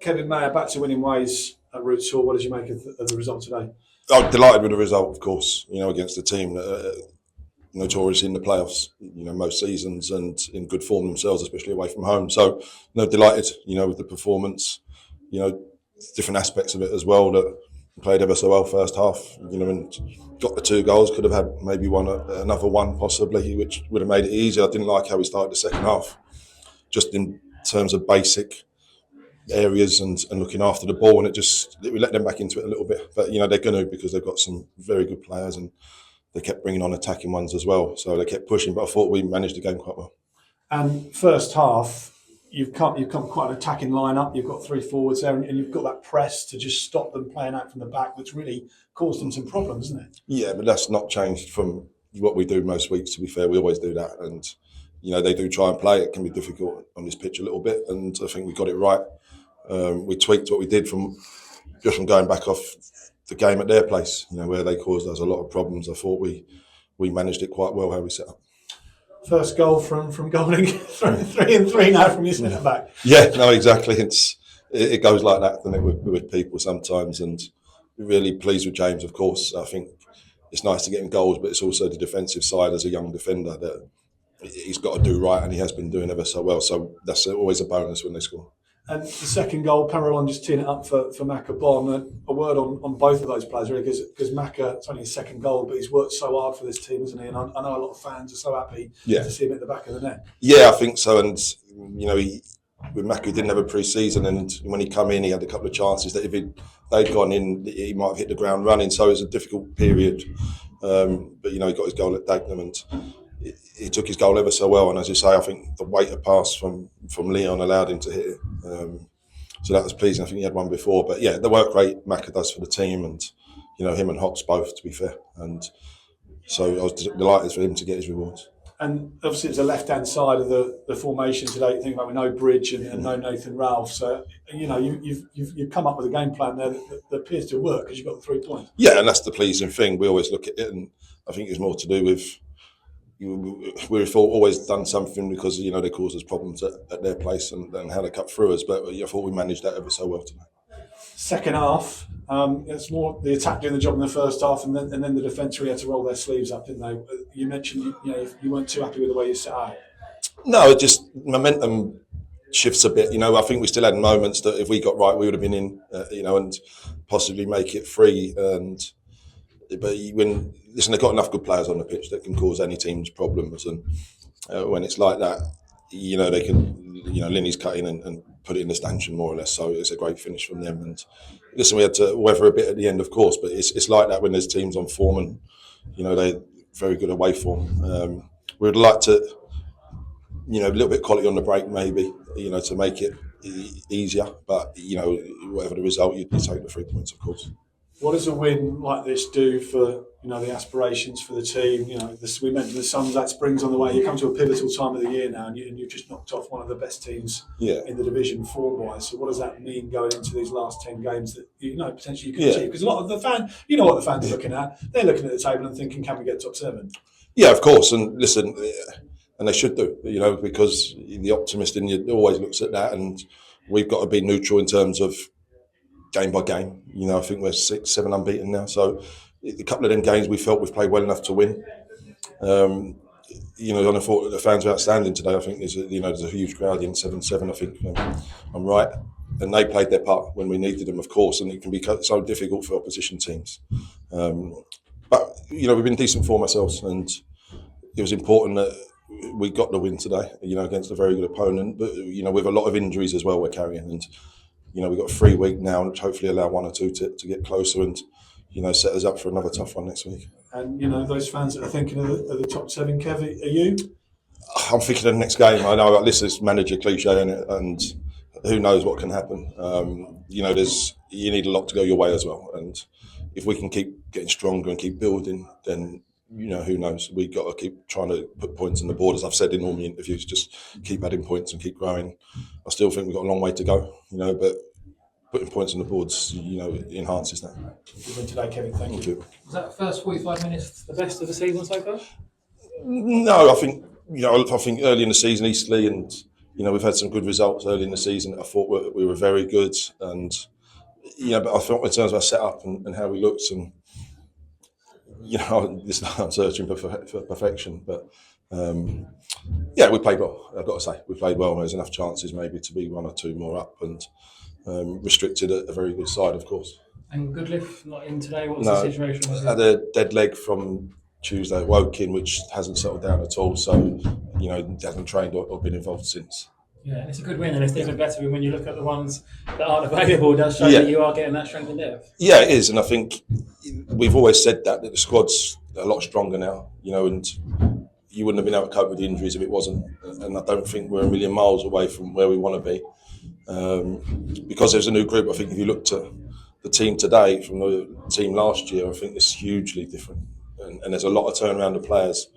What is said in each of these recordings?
Kevin Maher back to winning ways at Roots Hall. What did you make of the result today? I'm delighted with the result, of course, against a team that notorious in the playoffs, most seasons, and in good form themselves, especially away from home. So, delighted, with the performance, different aspects of it as well, that played ever so well first half, and got the 2 goals, could have had maybe another one possibly, which would have made it easier. I didn't like how we started the second half, just in terms of basic areas and looking after the ball, and we let them back into it a little bit. But, they're going to, because they've got some very good players, and they kept bringing on attacking ones as well. So they kept pushing, but I thought we managed the game quite well. And first half, you've come quite an attacking lineup. You've got 3 forwards there, and you've got that press to just stop them playing out from the back, which really caused them some problems, isn't it? Yeah, but that's not changed from what we do most weeks, to be fair. We always do that. And, they do try and play. It can be difficult on this pitch a little bit, and I think we got it right. We tweaked what we did from going back off the game at their place, where they caused us a lot of problems. I thought we managed it quite well, how we set up. First goal from Golding, 3-3 now from your centre back. Yeah, no, exactly. It goes like that, doesn't it, with people sometimes, and really pleased with James, of course. I think it's nice to get him goals, but it's also the defensive side as a young defender that he's got to do right, and he has been doing ever so well. So that's always a bonus when they score. And the second goal, Paralon just teeing it up for Maher. A word on both of those players, really, because Maher, it's only his second goal, but he's worked so hard for this team, isn't he? And I know a lot of fans are so happy to see him at the back of the net. Yeah, I think so. And, with Maher, he didn't have a pre-season, and when he come in, he had a couple of chances that if they'd gone in, he might have hit the ground running. So it was a difficult period. But, he got his goal at Dagenham, and he took his goal ever so well. And as you say, I think the weight of pass from Leon allowed him to hit it. So that was pleasing. I think he had one before. But yeah, the work rate Maher does for the team, and, him and Hops both, to be fair. And so I was delighted for him to get his rewards. And obviously it's the left-hand side of the formation today. You think about with no Bridge and no Nathan Ralph. So, you've come up with a game plan there that appears to work because you've got the 3 points. Yeah, and that's the pleasing thing. We always look at it, and I think it's more to do with we've always done something because, they caused us problems at their place and how they cut through us. But I thought we managed that ever so well today. Second half, it's more the attack doing the job in the first half, and then the defence really had to roll their sleeves up, didn't they? You mentioned you weren't too happy with the way you set out. No, it just momentum shifts a bit. I think we still had moments that if we got right, we would have been in, and possibly make it 3. But they've got enough good players on the pitch that can cause any team's problems, and when it's like that, they can, Linney's cut in and put it in the stanchion more or less. So it's a great finish from them. And listen, we had to weather a bit at the end, of course, but it's like that when there's teams on form, and they're very good away form. We'd like to, a little bit quality on the break maybe, to make it easier. But whatever the result, you take the 3 points, of course. What does a win like this do for the aspirations for the team? We mentioned the Suns, that spring's on the way. You come to a pivotal time of the year now, and you've just knocked off one of the best teams in the division form-wise. So what does that mean going into these last 10 games that potentially you can achieve? Because a lot of the fans, what the fans are looking at. They're looking at the table and thinking, can we get top 7? Yeah, of course. And listen, and they should do, because the optimist in you always looks at that, and we've got to be neutral in terms of game by game. I think we're 6-7 unbeaten now. So a couple of them games we felt we've played well enough to win. And I thought that the fans were outstanding today. I think there's a huge crowd in 7-7. I think I'm right. And they played their part when we needed them, of course. And it can be so difficult for opposition teams. But we've been decent form ourselves, and it was important that we got the win today. Against a very good opponent. But with a lot of injuries as well, we're carrying. And we've got a 3 week now, and hopefully allow 1 or 2 to get closer and, set us up for another tough one next week. And, those fans that are thinking of the top 7, Kev, are you? I'm thinking of the next game. I know this is manager cliche, and who knows what can happen. You need a lot to go your way as well. And if we can keep getting stronger and keep building, then, who knows? We've got to keep trying to put points on the board. As I've said in all my interviews, just keep adding points and keep growing. I still think we've got a long way to go, but putting points on the boards, enhances that. Good win today, Kevin. Thank you. Was that the first 45 minutes the best of the season so far? No, I think, I think early in the season, Eastleigh and we've had some good results early in the season. I thought we were very good, and but I thought in terms of our setup and how we looked, and this I'm searching for perfection, but we played well. I've got to say, we played well. There's enough chances maybe to be one or two more up, and restricted a very good side, of course. And Goodliff not in today. What was the situation? I had a dead leg from Tuesday at Woking, which hasn't settled down at all. So, hasn't trained or been involved since. Yeah, and it's a good win, and it's even better when you look at the ones that aren't available. It does show that you are getting that strength and depth. Yeah, it is, and I think we've always said that the squad's a lot stronger now. And you wouldn't have been able to cope with the injuries if it wasn't. And I don't think we're a million miles away from where we want to be. Because there's a new group. I think if you look to the team today from the team last year, I think it's hugely different. And there's a lot of turnaround of players.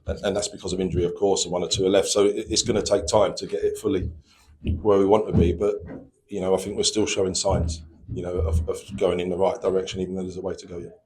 And that's because of injury, of course, and one or two are left. So it's going to take time to get it fully where we want to be. But, I think we're still showing signs, of going in the right direction, even though there's a way to go yet.